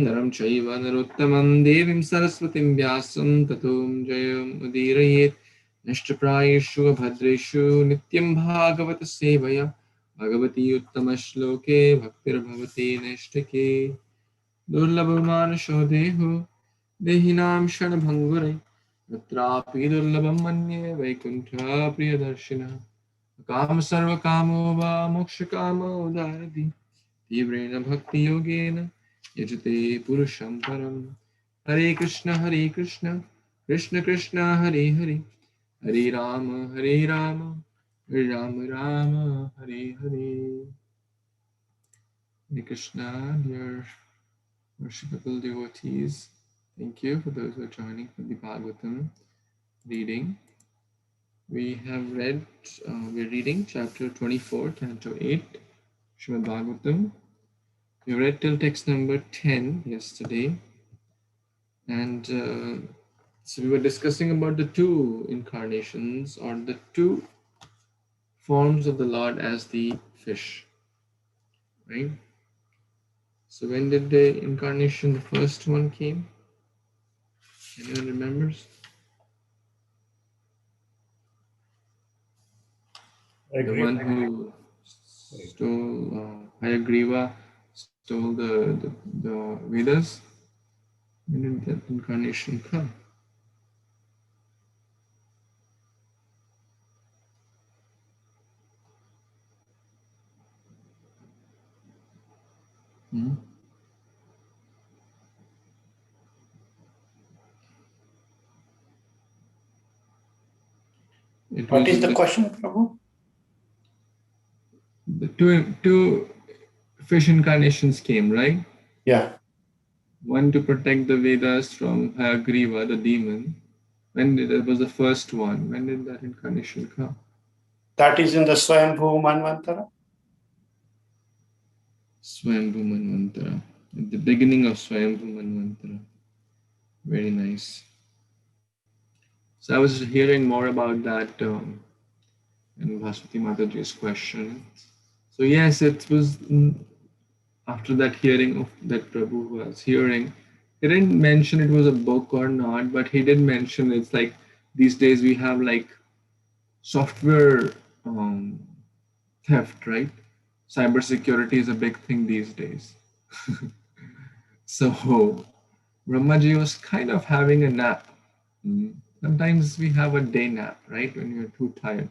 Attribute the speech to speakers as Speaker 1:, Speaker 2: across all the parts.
Speaker 1: नरं चैव नरोत्तमं देवीं सरस्वतीं व्यासं ततो जयमुदीरयेत् नष्टप्रायेषु भद्रेषु नित्यं भागवत सेवया भगवती उत्तमश्लोके भक्तिर्भवति नैष्ठिके दुर्लभमानशो देहो देहिनां क्षणभङ्गुरे तत्रापि दुर्लभं मन्ये वैकुण्ठप्रियदर्शिनः काम सर्वकामो वा मोक्षकामो उदारति तीव्रेण भक्तियोगेन यजते पुरुषं परम् हरे Krishna Krishna Krishna Hare Hare Hare Ram Ram Ram Hare Hare. Hare Krishna, dear worshipable devotees, thank you for those who are joining for the Bhagavatam reading. We're reading chapter 24, Canto 8, Śrīmad-Bhāgavatam. We read till text number 10 yesterday, and so we were discussing about the two incarnations or the two forms of the Lord as the fish, right? So when did the incarnation, the first one came? Anyone remembers? The one who stole, Hayagriva stole the Vedas. When did that incarnation come?
Speaker 2: What is the question, Prabhu?
Speaker 1: The two fish incarnations came, right?
Speaker 2: Yeah.
Speaker 1: One to protect the Vedas from Hayagriva, the demon. That was the first one? When did that incarnation come?
Speaker 2: That is in the Swayambhu Manvantara.
Speaker 1: Swayambhu Manvantara. At the beginning of Swayambhu Manvantara. Very nice. So I was hearing more about that in Bhaswati Mataji's question. So yes, it was after that hearing of that Prabhu was hearing. He didn't mention it was a book or not, but he did mention it's like these days we have like software theft, right? Cybersecurity is a big thing these days. So Brahmaji was kind of having a nap. Sometimes we have a day nap, right? When you're too tired.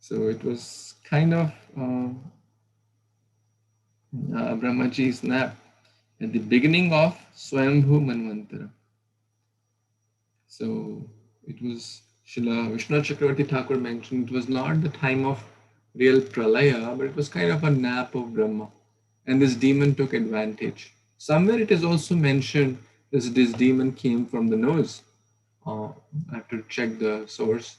Speaker 1: So it was kind of Brahmaji's nap at the beginning of Swayambhu Manvantara. So it was Srila Vishnu Chakravarti Thakur mentioned it was not the time of real pralaya, but it was kind of a nap of Brahma. And this demon took advantage. Somewhere it is also mentioned this demon came from the nose. I have to check the source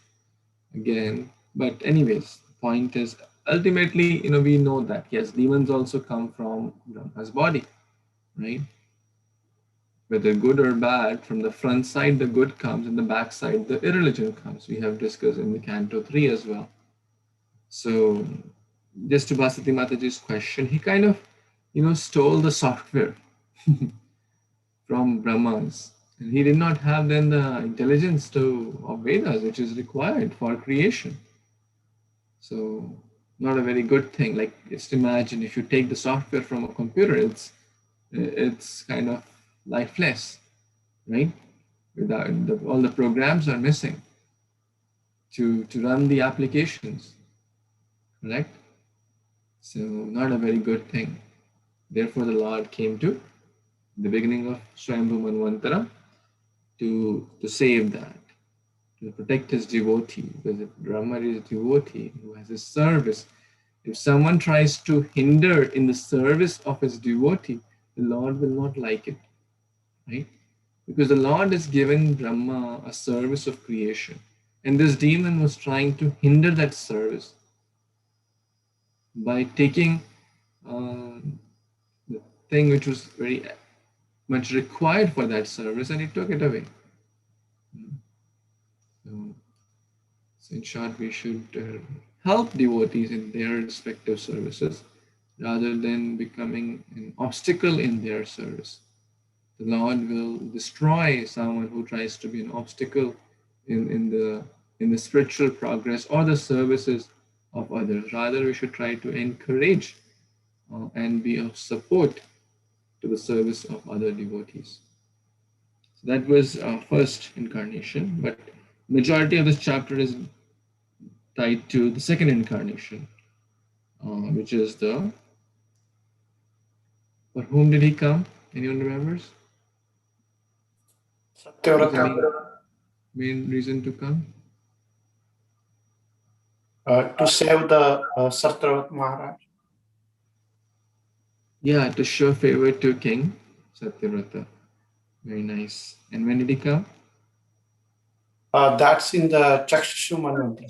Speaker 1: again. But anyways, the point is ultimately, we know that yes, demons also come from Brahma's body, right? Whether good or bad, from the front side the good comes and the back side the irreligion comes. We have discussed in the Canto 3 as well. So just to Bhaswati Mataji's question, he kind of, stole the software from Brahmas. And he did not have then the intelligence of Vedas, which is required for creation. So not a very good thing. Like just imagine if you take the software from a computer, it's kind of lifeless, right? Without all the programs are missing to run the applications, correct? So not a very good thing. Therefore, the Lord came to the beginning of Swayambhu Manvantara to save that, to protect his devotee, because if Brahma is a devotee who has his service, if someone tries to hinder in the service of his devotee, the Lord will not like it, right? Because the Lord is giving Brahma a service of creation. And this demon was trying to hinder that service by taking the thing which was very much required for that service, and he took it away. So in short, we should help devotees in their respective services, rather than becoming an obstacle in their service. The Lord will destroy someone who tries to be an obstacle in the spiritual progress or the services of others. Rather, we should try to encourage and be of support to the service of other devotees. So that was our first incarnation, but majority of this chapter is tied to the second incarnation, which is the, for whom did he come? Anyone remembers? What's the main reason to come?
Speaker 2: To save the Satyavrata Maharaj.
Speaker 1: Yeah, to show favor to King Satyavrata. Very nice. And when did he come?
Speaker 2: That's in the Chakshushu Manvantara.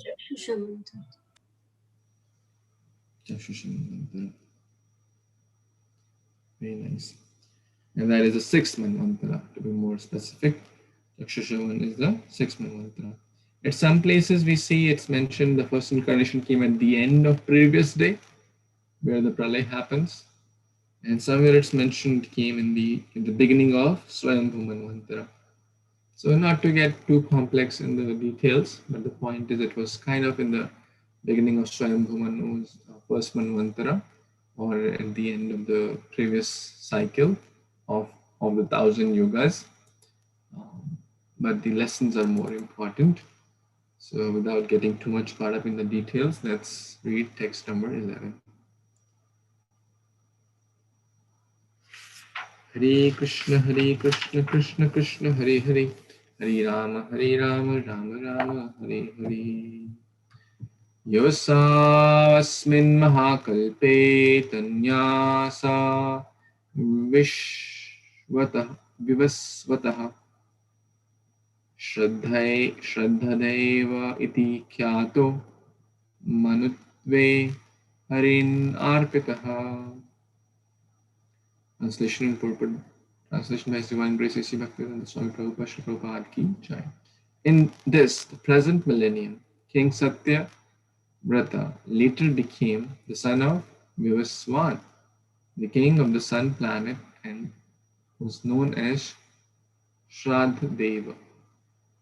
Speaker 1: Very nice. And that is the sixth Manvantara, to be more specific. Chakshushavan is the sixth Manvantara. At some places we see it's mentioned the first incarnation came at the end of previous day, where the pralay happens. And somewhere it's mentioned came in the beginning of Swayambhu Manvantara. So not to get too complex in the details, but the point is it was kind of in the beginning of Swayambhu Manu's first Manvantara, or at the end of the previous cycle of the 1,000 yugas. But the lessons are more important. So without getting too much caught up in the details, let's read text number 11. Hare Krishna, Krishna Krishna, Hare Hare, Hare Rama, Rama Rama, Hare Hare. Yosasmin Mahakalpe Tanyasa Vivasvataha Shraddhadeva iti Kyato Manutve Harin Arpitaha. Translation and purport. Translation by His Divine Grace A.C. Bhaktivedanta Swami Prabhupada Shri Prabhupada Ki Jai. In this, the present millennium, King Satyavrata later became the son of Vivaswan, the king of the sun planet, and was known as Sraddhadeva.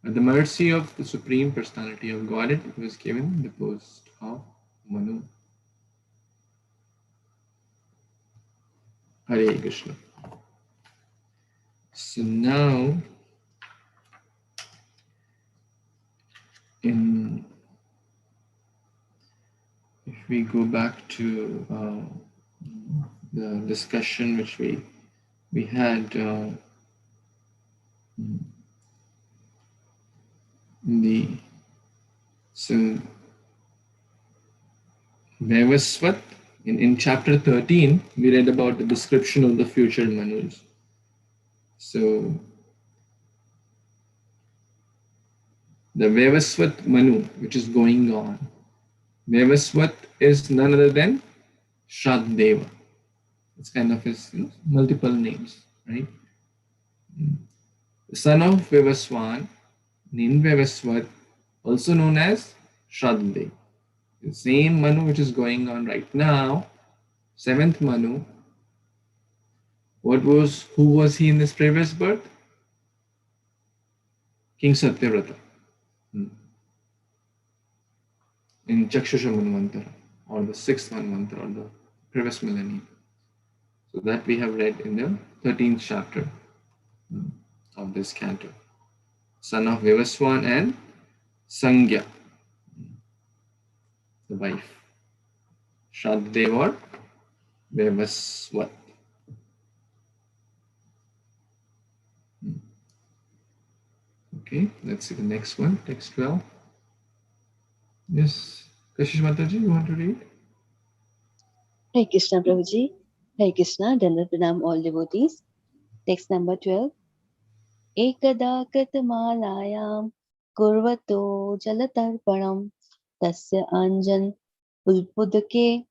Speaker 1: At the mercy of the Supreme Personality of Godhead, he was given the post of Manu. Hare Krishna. So now, if we go back to the discussion which we had Vaivasvat, in chapter 13, we read about the description of the future Manus. So the Vaivasvat Manu, which is going on, Vaivasvat is none other than Sraddhadeva. It's kind of his multiple names, right? The son of Vivaswan, named Vaivasvat, also known as Sraddhadeva. The same Manu which is going on right now, seventh Manu. Who was he in this previous birth? King Satyavrata. In Chakshusha Manvantara, or the sixth Manvantara, or the previous millennium. So that we have read in the 13th chapter of this canto. Son of Vivaswan and Sangya, the wife. Sraddhadeva or Vivaswat. Okay, let's see the next one, text 12. Yes, Kashish Mataji, you want to read?
Speaker 3: Hare Krishna Prabhuji. Hare Krishna, Dandavat Pranam all devotees. Text number 12. Ekada Krtamalayam Kurvato Jalatarpanam Tasya Anjan Ulpudake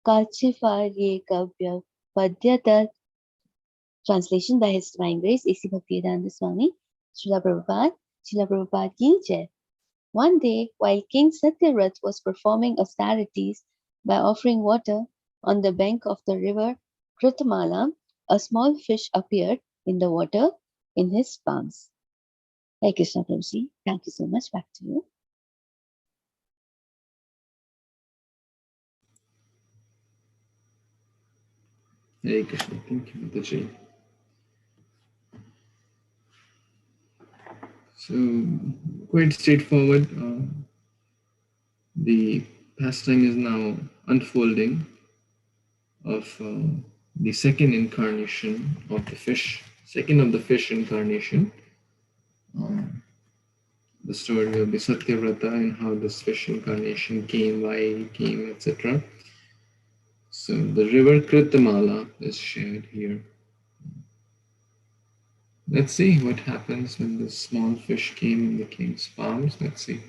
Speaker 3: Kachifarye Kavya Padyatat. Translation by His Divine Grace A.C. Bhaktivedanta Swami Srila Prabhupada Ki Jai. One day, while King Satyavrata was performing austerities by offering water On the bank of the river Krtamala, a small fish appeared in the water in his palms. Hare Krishna Prabhuji, thank you so much. Back to you.
Speaker 1: Hare Krishna. Thank you, Mataji. So, quite straightforward. The pastime is now unfolding of the second incarnation of the fish, second of the fish incarnation. The story of the Satyavrata and how this fish incarnation came, why he came, etc. So the river Krtamala is shared here. Let's see what happens when the small fish came in the king's palms. Let's see.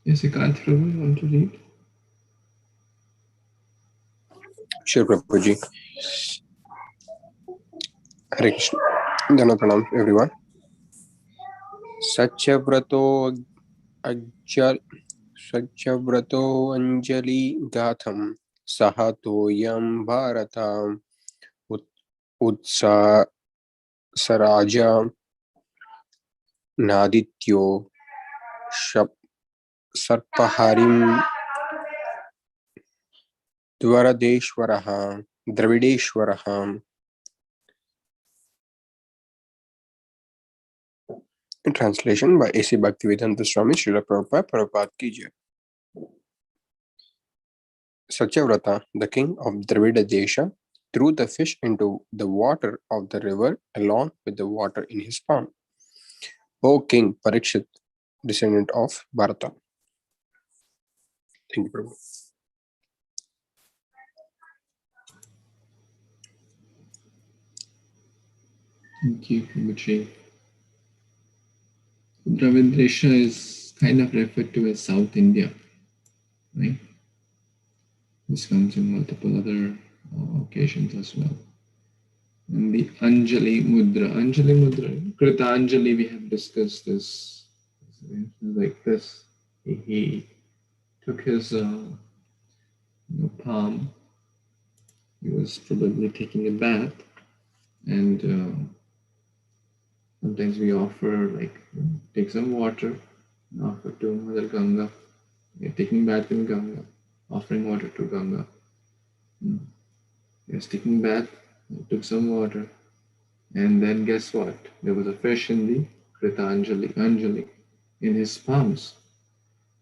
Speaker 1: Yes, Canto, you want to read?
Speaker 4: Sure, Prabhuji. Hare Krishna. Dana pranam, everyone. Satyavrato Anjali Gatham Sahatoyam Bharatam Utsa Saraja Nadityo Sarpaharim Dravideshwaraha. In translation by A.C. Bhaktivedanta Swami Srila Prabhupada Prabhupada Ki Jai. Satyavrata, the king of Dravida Desha, threw the fish into the water of the river along with the water in his palm. O King Parikshit, descendant of Bharata. Thank you, Prabhu.
Speaker 1: Thank you, Prabhuji. Dravidesha is kind of referred to as South India, right? This comes in multiple other occasions as well. And the Anjali Mudra, Kritanjali, we have discussed this. Like this, he took his palm. He was probably taking a bath, and sometimes we offer, like, take some water and offer to Mother Ganga. You're taking bath in Ganga, offering water to Ganga. He was taking bath, took some water, and then guess what? There was a fish in the Anjali, in his palms.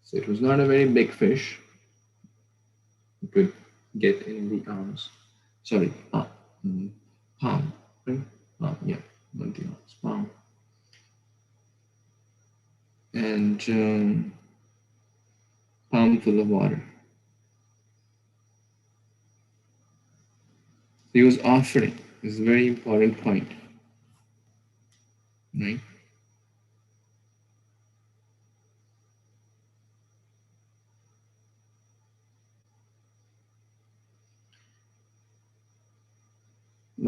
Speaker 1: So it was not a very big fish. You could get in the arms. Sorry, palm, right? Palm, yeah, not the arms, palm. And palm full of water. He was offering. This is a very important point, right?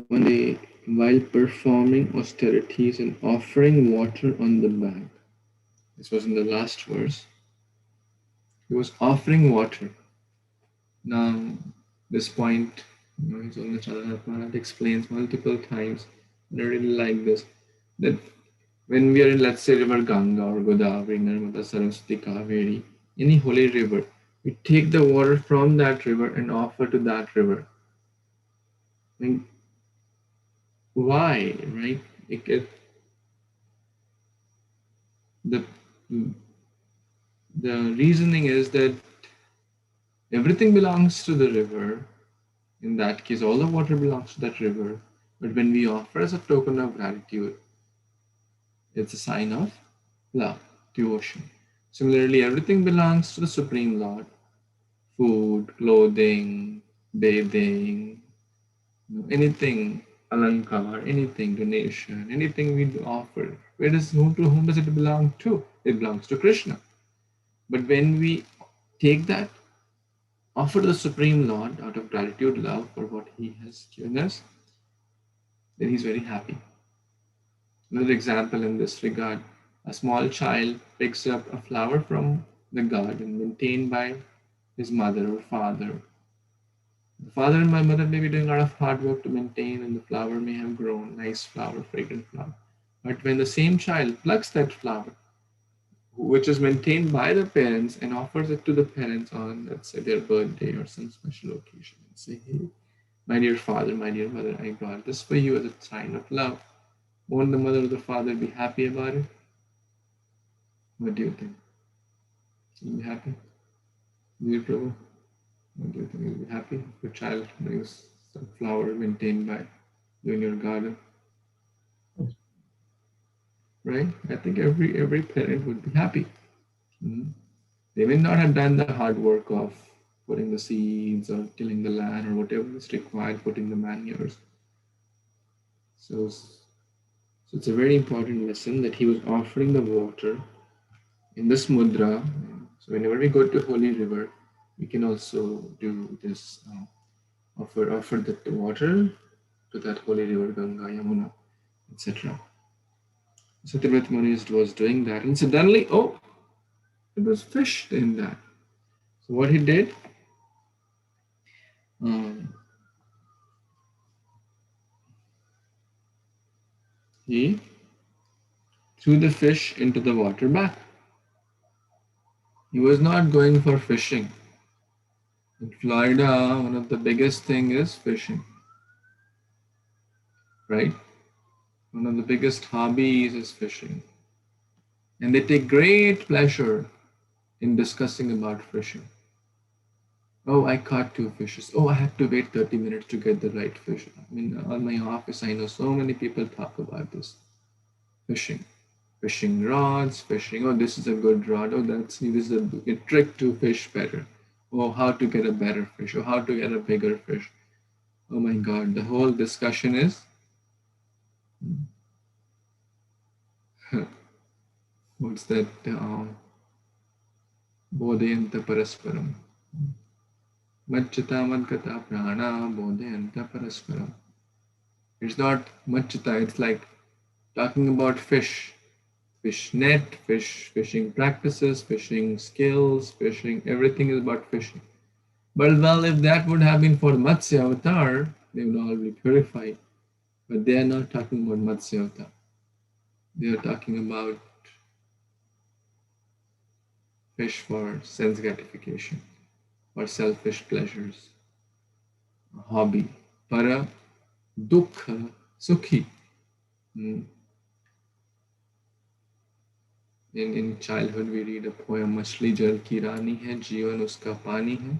Speaker 1: One day, while performing austerities and offering water on the bank, this was in the last verse, he was offering water. Now, this point, it's on the Sraddhadeva, it explains multiple times, and I really like this, that when we are in, let's say, river Ganga or Godavari, Narmada, Saraswati, Kaveri, any holy river, we take the water from that river and offer to that river. I mean, why, right? The reasoning is that everything belongs to the river. In that case, all the water belongs to that river. But when we offer as a token of gratitude, it's a sign of love, devotion. Similarly, everything belongs to the Supreme Lord. Food, clothing, bathing, anything, alankar, anything, donation, anything we offer. To whom does it belong to? It belongs to Kṛṣṇa. But when we take that, offer to the Supreme Lord out of gratitude, love for what He has given us, then He's very happy. Another example in this regard, a small child picks up a flower from the garden maintained by his mother or father. The father and my mother may be doing a lot of hard work to maintain, and the flower may have grown, nice flower, fragrant flower. But when the same child plucks that flower, which is maintained by the parents, and offers it to the parents on, let's say, their birthday or some special occasion, and say, hey, my dear father, my dear mother, I got this for you as a sign of love. Won't the mother or the father be happy about it? What do you think? Will you be happy? Dear Prabhu, what do you think? Will you be happy if your child brings some flower maintained by you in your garden? Right? I think every parent would be happy. Mhm. They may not have done the hard work of putting the seeds or tilling the land or whatever is required, putting the manures. So it's a very important lesson that he was offering the water in this mudra. So whenever we go to holy river, we can also do this, offer the water to that holy river, Ganga, Yamuna, etc. Satyavrata Muni was doing that, and suddenly, oh, it was fish in that. So what he did, he threw the fish into the water back. He was not going for fishing. In Florida, one of the biggest thing is fishing, right? One of the biggest hobbies is fishing. And they take great pleasure in discussing about fishing. Oh, I caught 2 fishes. Oh, I had to wait 30 minutes to get the right fish. I mean, on my office, I know so many people talk about this. Fishing. Fishing rods, fishing. Oh, this is a good rod. Oh, this is a trick to fish better. Oh, how to get a better fish. Oh, how to get a bigger fish. Oh my God, the whole discussion is what's that? Bodhayanta parasparam. Machchita madgata prana bodhayanta parasparam. It's not machchita, it's like talking about fish. Fish net, fishing practices, fishing skills, fishing, everything is about fishing. But well, if that would have been for Matsya avatar, they would all be purified. But they are not talking about Matsya avatar. They are talking about fish for sense gratification, for selfish pleasures, a hobby. Para dukha sukhi. In childhood, we read a poem, मछली जल की रानी है, जीवन उसका पानी है,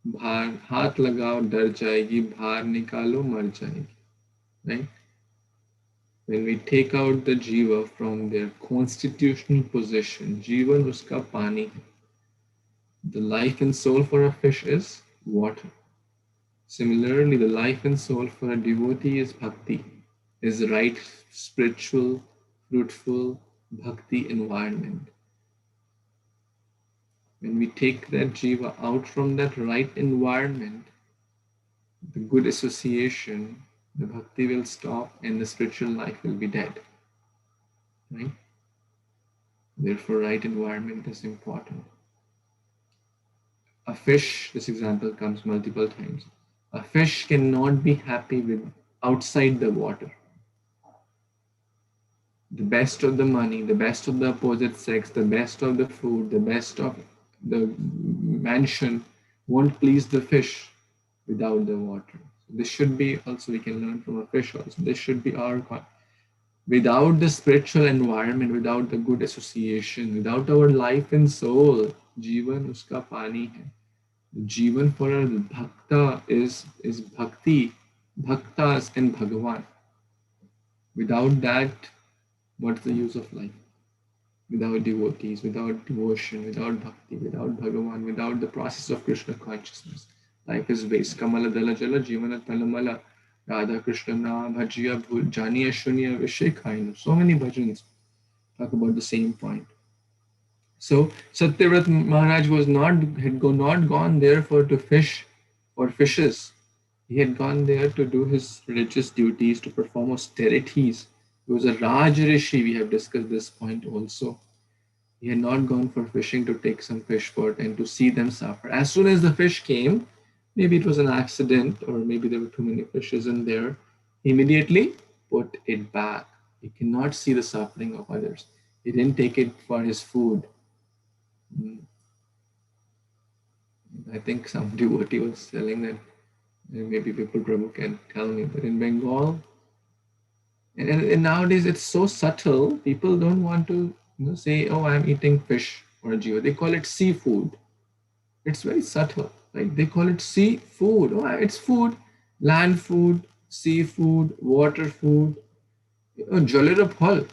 Speaker 1: भार हाथ लगाओ डर जाएगी, भार निकालो मर जाएगी. Right? When we take out the jiva from their constitutional position, जीवन उसका पानी है. The life and soul for a fish is water. Similarly, the life and soul for a devotee is bhakti, is right, spiritual, fruitful bhakti environment. When we take that jiva out from that right environment, the good association, the bhakti will stop and the spiritual life will be dead. Right? Therefore, right environment is important. A fish, this example comes multiple times. A fish cannot be happy with outside the water. The best of the money, the best of the opposite sex, the best of the food, the best of the mansion won't please the fish without the water. This should be also, we can learn from a fish also. This should be our concept. Without the spiritual environment, without the good association, without our life and soul, जीवन उसका पानी है. Jivan for a bhakta is bhakti, bhaktas and Bhagavan. Without that, what's the use of life? Without devotees, without devotion, without bhakti, without Bhagavan, without the process of Krishna consciousness, life is waste. Kamala dala jala jivana talamala, Radha Krishna bhajiya janiya shunya vishekhainu. So many bhajans talk about the same point. So Satyavrata Maharaj had not gone there to fish for fishes. He had gone there to do his religious duties, to perform austerities. He was a Raj Rishi. We have discussed this point also. He had not gone for fishing to take some fish for it and to see them suffer. As soon as the fish came, Maybe it was an accident, or maybe there were too many fishes in there. He immediately put it back. He cannot see the suffering of others. He didn't take it for his food. I think some devotee was telling that, maybe people Prabhu can tell me, that in Bengal, and nowadays it's so subtle, people don't want to say, oh, I'm eating fish or jiva. They call it seafood. It's very subtle. Like they call it seafood. Oh, it's food, land food, seafood, water food. Oh, jalera phal.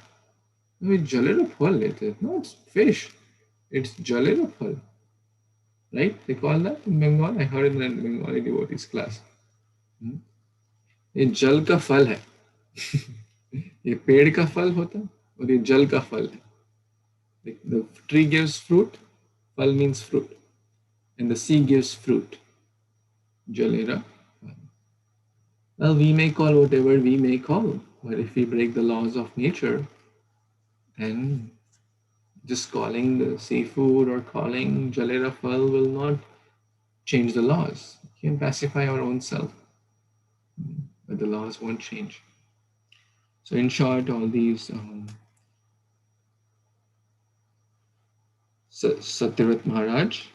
Speaker 1: No, it's jalera phal. No, it's fish. It's jalera phal. Right? They call that in Bengal. I heard in the Bengali devotees class. ये जल का फल है. ये पेड़ का फल होता है और ये जल का फल है. The tree gives fruit, fal means fruit, and the sea gives fruit. Jalera. Well, we may call whatever we may call, but if we break the laws of nature, then just calling the seafood or calling Jalera fal will not change the laws. We can pacify our own self, but the laws won't change. So in short, all these Satyavrata Maharaj,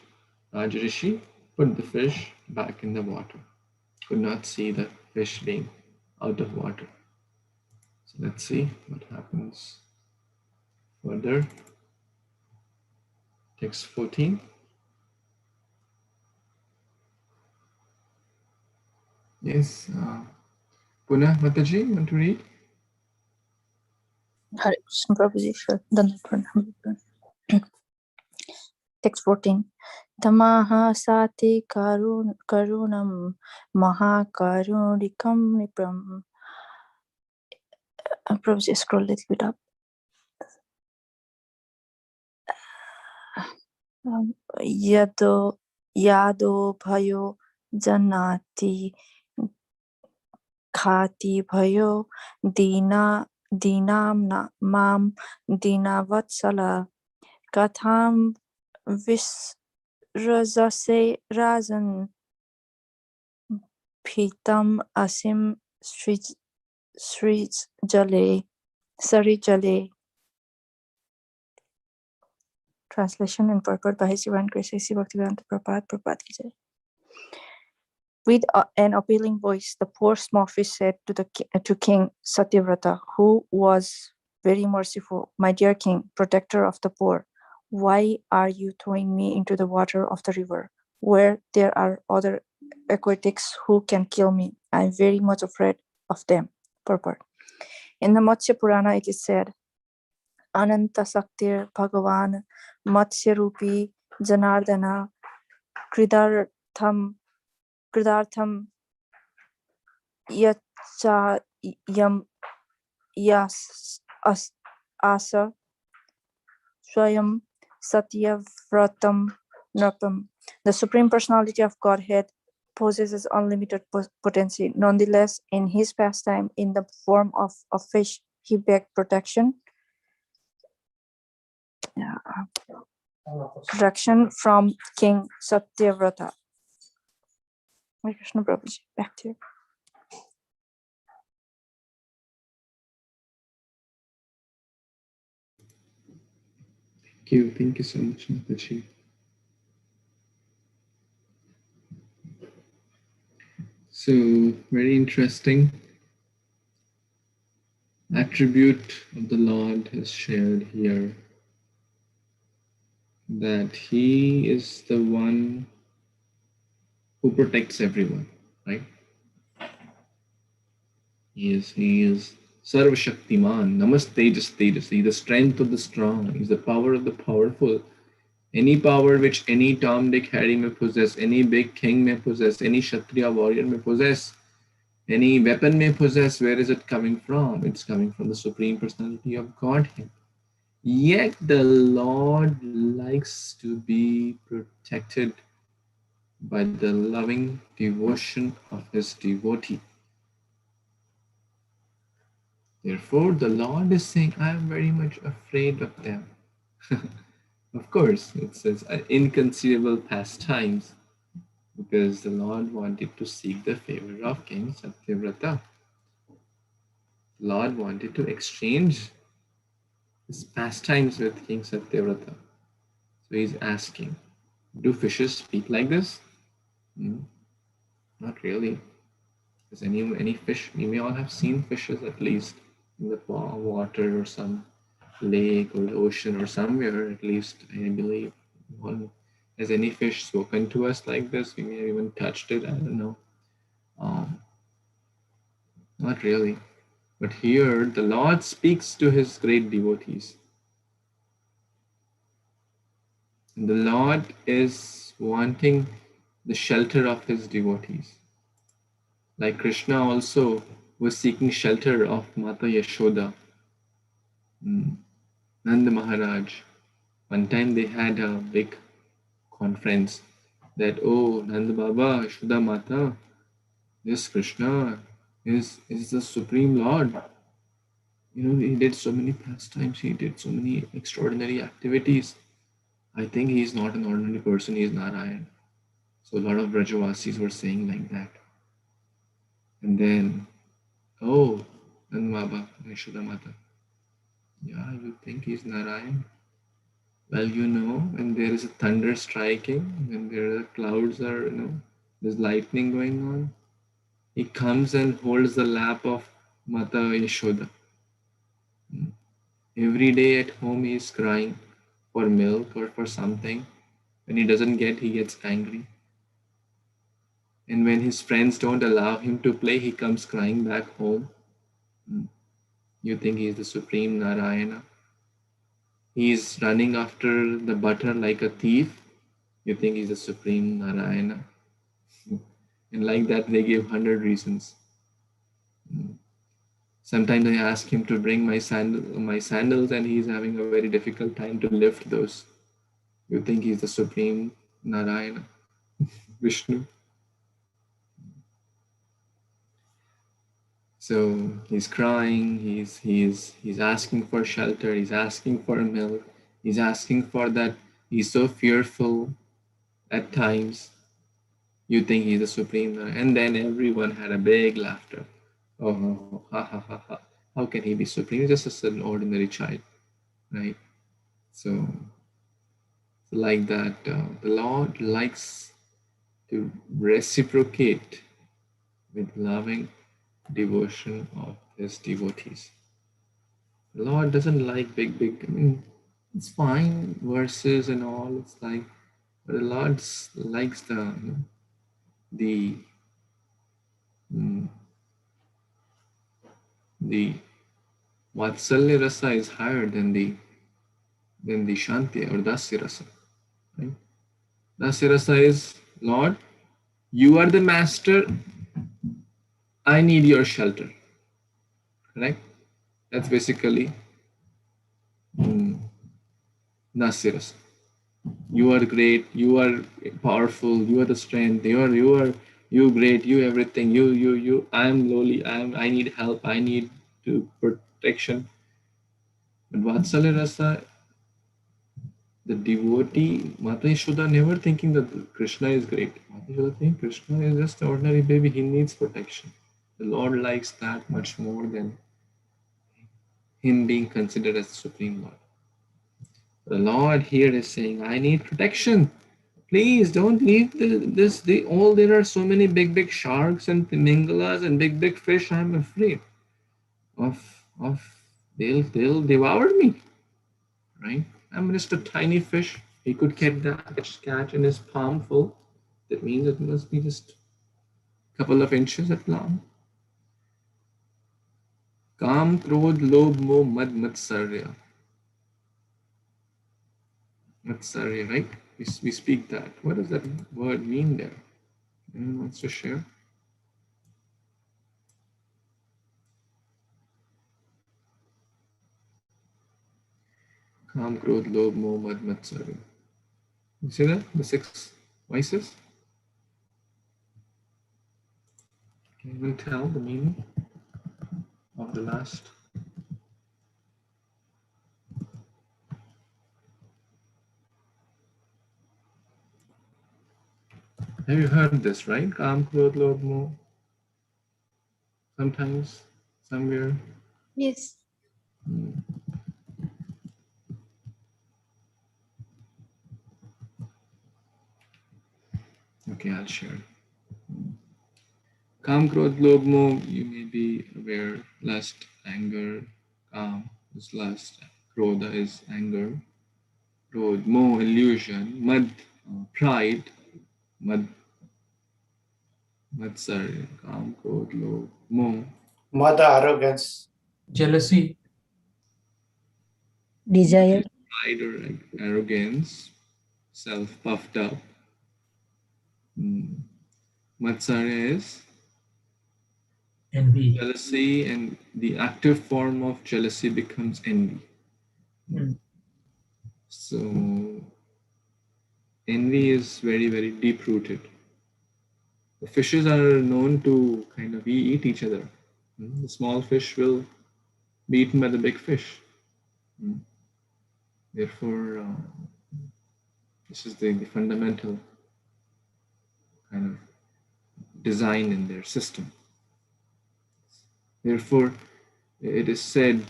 Speaker 1: Raj Rishi, put the fish back in the water. Could not see the fish being out of water. So let's see what happens further. Text 14. Yes, Punah Mataji, you want to read?
Speaker 5: Hare Krishna Prabhuji, sure. Text 14. Tamaha sati karunam mahakarunikam nipram. Prabhuji, scroll a little bit up. Yado bhayo janati khati bhayo dinam mam dinavatsala katham visrajase rajan pitam asim sari jale. Translation and purport by His Divine Grace A.C. Bhaktivedanta Prabhupada ki jai. With an appealing voice, the poor small fish said to King Satyavrata, who was very merciful, "My dear king, protector of the poor, why are you throwing me into the water of the river, where there are other aquatics who can kill me? I am very much afraid of them." Purport. In the Matsya Purana, it is said, Ananta Saktir Bhagavan Matsya Rupi Janardana Kridartham Yacha Yam Yas Asa Swayam Satyavratam Napam. The Supreme Personality of Godhead possesses unlimited potency. Nonetheless, in his pastime in the form of a fish, he begged protection from King Satyavrata. Hare Krishna Prabhuji, back to you.
Speaker 1: Thank you so much, Mataji. So, very interesting attribute of the Lord is shared here, that He is the one who protects everyone, right? He is Sarva Shaktiman, Namaste Tejas Tejas. He's the strength of the strong, He's the power of the powerful. Any power which any Tom, Dick, Harry may possess, any big king may possess, any Kshatriya warrior may possess, any weapon may possess, where is it coming from? It's coming from the Supreme Personality of Godhead. Yet the Lord likes to be protected by the loving devotion of His devotee. Therefore, the Lord is saying, I am very much afraid of them. Of course, it says inconceivable pastimes. because the Lord wanted to seek the favor of King Satyavrata. The Lord wanted to exchange his pastimes with King Satyavrata. So he's asking, do fishes speak like this? Not really. Is any fish? We may all have seen fishes at least in the water or some lake or the ocean or somewhere at least. I believe. Has any fish spoken to us like this? We may have even touched it. I don't know. Not really. But here the Lord speaks to his great devotees. And the Lord is wanting the shelter of his devotees. Like Kṛṣṇa also was seeking shelter of Mata Yashoda. Nanda Maharaj. One time they had a big conference that, oh, Nanda Baba, Yashoda Mata, this Kṛṣṇa is the Supreme Lord. You know, he did so many pastimes, he did so many extraordinary activities. I think he's not an ordinary person, he's Narayan. So a lot of Brajavasis were saying like that. And then, oh, Nanda Baba, Yashoda Mata. Yeah, you think he's Narayan? Well, you know, when there is a thunder striking, when there are clouds are, there's lightning going on, he comes and holds the lap of Mata Yashoda. Every day at home he is crying for milk or for something. When he doesn't get, he gets angry. And when his friends don't allow him to play, he comes crying back home. You think he is the Supreme Narayana? He is running after the butter like a thief. You think he's the Supreme Narayana? And like that, they give 100 reasons. Sometimes I ask him to bring my sandals, and he's having a very difficult time to lift those. You think he's the Supreme Narayana, Vishnu? So he's crying. He's asking for shelter. He's asking for milk. He's asking for that. He's so fearful at times. You think he's the Supreme Narayana, and then everyone had a big laughter. Oh, ha ha ha ha! How can he be Supreme? He's just an ordinary child, right? So like that, the Lord likes to reciprocate with loving devotion of his devotees. The Lord doesn't like big, I mean, it's fine, verses and all, it's like, but the Lord likes the Vatsalya rasa is higher than the Shanti or Dasya rasa, right? Dasya rasa is, Lord, you are the master, I need your shelter, correct? That's basically Dasya rasa. You are great, you are powerful, you are the strength, you great, you everything, you, I am lowly, I need help, I need protection. But Vatsalya rasa, the devotee, Mata Yashoda never thinking that Kṛṣṇa is great. Mata Yashoda thinking Kṛṣṇa is just an ordinary baby, he needs protection. The Lord likes that much more than him being considered as the Supreme Lord. The Lord here is saying, I need protection. Please don't leave there are so many big sharks and timingalas and big fish. I'm afraid of they'll devour me, right? I'm just a tiny fish. He could catch in his palm full. That means it must be just a couple of inches at long. Kam, Krodh, Lobh, Moh, Mad, Matsarya. Matsarya, right? We speak that. What does that word mean there? Anyone wants to share? Kam, Krodh, Lobh, Moh, Mad, Matsarya. You see that? The 6 vices? Can you even tell the meaning of the last? Have you heard this, right? Kam, Krodh, Lobh, Moh. Sometimes, somewhere.
Speaker 5: Yes.
Speaker 1: Hmm. Okay, I'll share. Kam, Krodh, Lobh, Moh, you may be aware. Lust, anger. Kam is lust. Krodha is anger. Krodh, Moh, illusion. Mad, pride. Mad, Matsya, Kam, Krodh, Lobh, Moh.
Speaker 2: Mada, arrogance.
Speaker 6: Jealousy.
Speaker 3: Desire.
Speaker 1: Pride or like arrogance. Self-puffed up. Matsarya is
Speaker 6: Envy.
Speaker 1: jealousy, and the active form of jealousy becomes envy.
Speaker 6: Mm.
Speaker 1: So envy is very, very deep rooted. The fishes are known to kind of eat each other. The small fish will be eaten by the big fish. Therefore, this is the fundamental kind of design in their system. Therefore, it is said,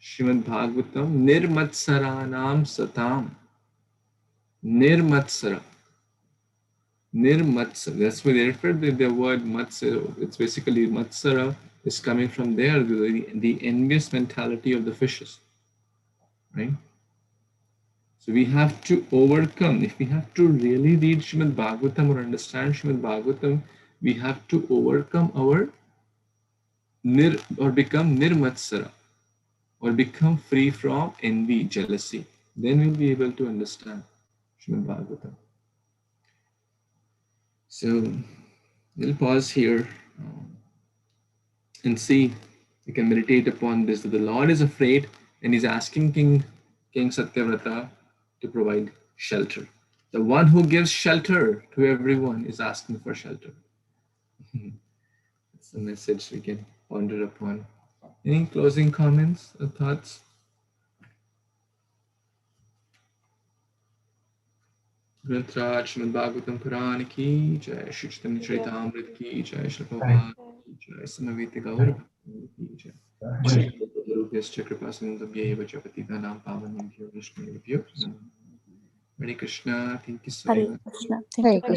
Speaker 1: Śrīmad-Bhāgavatam, Nirmatsaranam satam. Nirmatsara. Nirmatsara. That's why they refer to the word Matsya. It's basically Matsara is coming from there, the envious mentality of the fishes. Right? So we have to overcome, if we have to really read Śrīmad-Bhāgavatam or understand Śrīmad-Bhāgavatam, we have to overcome our or become nirmatsara, or become free from envy, jealousy. Then we'll be able to understand Śrīmad-Bhāgavatam. So we'll pause here and see. We can meditate upon this. That the Lord is afraid and he's asking King Satyavrata to provide shelter. The one who gives shelter to everyone is asking for shelter. It's a message we can ponder upon. Any closing comments or thoughts? Grantraj Śrīmad-Bhāgavatam Purana ki jai, Shri Chaitanya Charitamrita ki jai, Shri Prabhupada ki jai, Samaveta Gaur ki jai. Shri Rupescha Kripasindabhyeva Japatitanam Pavanebhyo Vishnuyebhyo. Hare Krishna, thank you so
Speaker 5: Hare
Speaker 1: much.
Speaker 5: Krishna.
Speaker 3: Hare
Speaker 5: Thank you.
Speaker 3: Krishna.